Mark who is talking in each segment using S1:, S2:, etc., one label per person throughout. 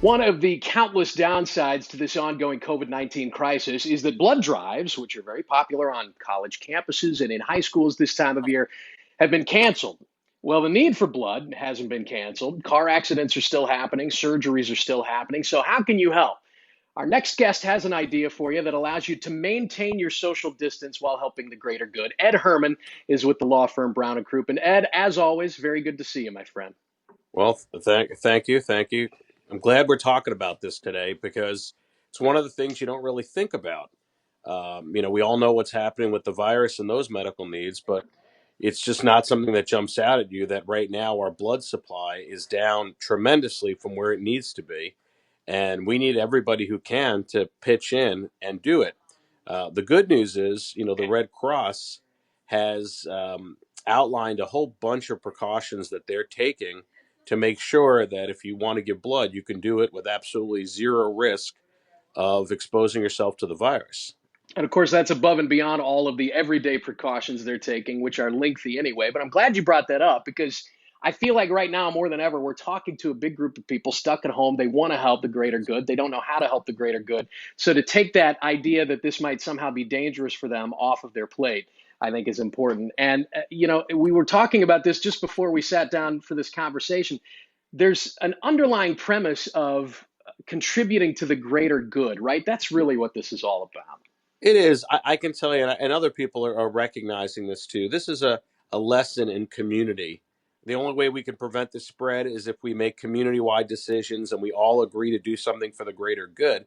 S1: One of the countless downsides to this ongoing COVID-19 crisis is that blood drives, which are very popular on college campuses and in high schools this time of year, have been canceled. Well, the need for blood hasn't been canceled. Car accidents are still happening, surgeries are still happening. So, how can you help? Our next guest has an idea for you that allows you to maintain your social distance while helping the greater good. Ed Herman is with the law firm Brown and Crouppen. Ed, as always, very good to see you, my friend.
S2: Well, thank you. I'm glad we're talking about this today because it's one of the things you don't really think about. We all know what's happening with the virus and those medical needs, but it's just not something that jumps out at you that right now our blood supply is down tremendously from where it needs to be. And we need everybody who can to pitch in and do it. The good news is, the Red Cross has outlined a whole bunch of precautions that they're taking to make sure that if you want to give blood, you can do it with absolutely zero risk of exposing yourself to the virus.
S1: And of course, that's above and beyond all of the everyday precautions they're taking, which are lengthy anyway. But I'm glad you brought that up because I feel like right now, more than ever, we're talking to a big group of people stuck at home. They want to help the greater good. They don't know how to help the greater good. So to take that idea that this might somehow be dangerous for them off of their plate, I think is important. And, we were talking about this just before we sat down for this conversation. There's an underlying premise of contributing to the greater good, right? That's really what this is all about.
S2: It is. I can tell you, and other people are recognizing this too. This is a lesson in community. The only way we can prevent the spread is if we make community wide decisions and we all agree to do something for the greater good.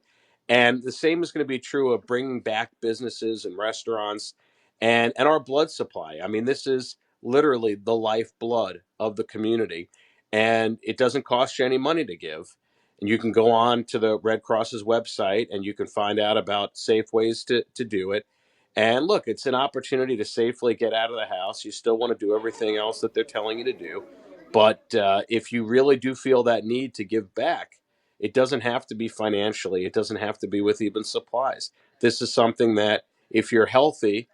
S2: And the same is going to be true of bringing back businesses and restaurants and our blood supply. I mean, this is literally the lifeblood of the community, and it doesn't cost you any money to give. And you can go on to the Red Cross's website and you can find out about safe ways to do it. And look, it's an opportunity to safely get out of the house. You still want to do everything else that they're telling you to do. But if you really do feel that need to give back, it doesn't have to be financially, it doesn't have to be with even supplies. This is something that, if you're healthy,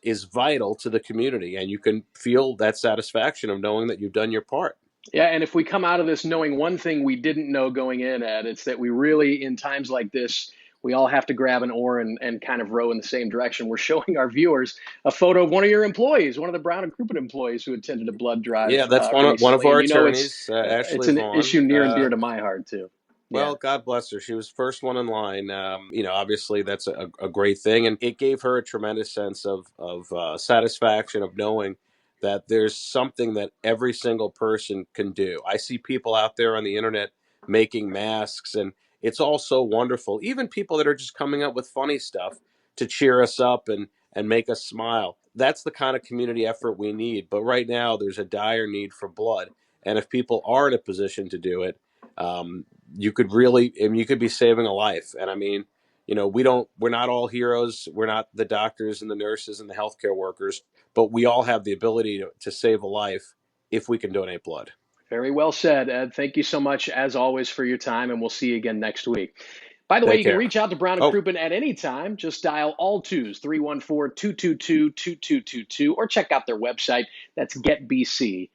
S2: is vital to the community. And you can feel that satisfaction of knowing that you've done your part.
S1: Yeah, and if we come out of this knowing one thing we didn't know going in, Ed, it's that we really, in times like this, we all have to grab an oar and kind of row in the same direction. We're showing our viewers a photo of one of your employees, one of the Brown and Crouppen employees who attended a blood drive
S2: Yeah, that's one of
S1: recently,
S2: our
S1: and
S2: attorneys,
S1: it's
S2: Ashley
S1: an
S2: Vaughn.
S1: issue near and dear to my heart too. Yeah.
S2: Well, God bless her. She was first one in line. Obviously that's a great thing, and it gave her a tremendous sense of satisfaction of knowing that there's something that every single person can do. I see people out there on the internet making masks, and it's all so wonderful. Even people that are just coming up with funny stuff to cheer us up and make us smile. That's the kind of community effort we need. But right now, there's a dire need for blood, and if people are in a position to do it, um, you could really, I mean, you could be saving a life. And I mean, we're not all heroes. We're not the doctors and the nurses and the healthcare workers, but we all have the ability to save a life if we can donate blood.
S1: Very well said, Ed. Thank you so much, as always, for your time, and we'll see you again next week. By the way,
S2: Take
S1: you can
S2: care.
S1: reach out to Brown and
S2: Oh,
S1: Crouppen at any time. Just dial all twos, 314-222-2222, or check out their website. That's getbc.com.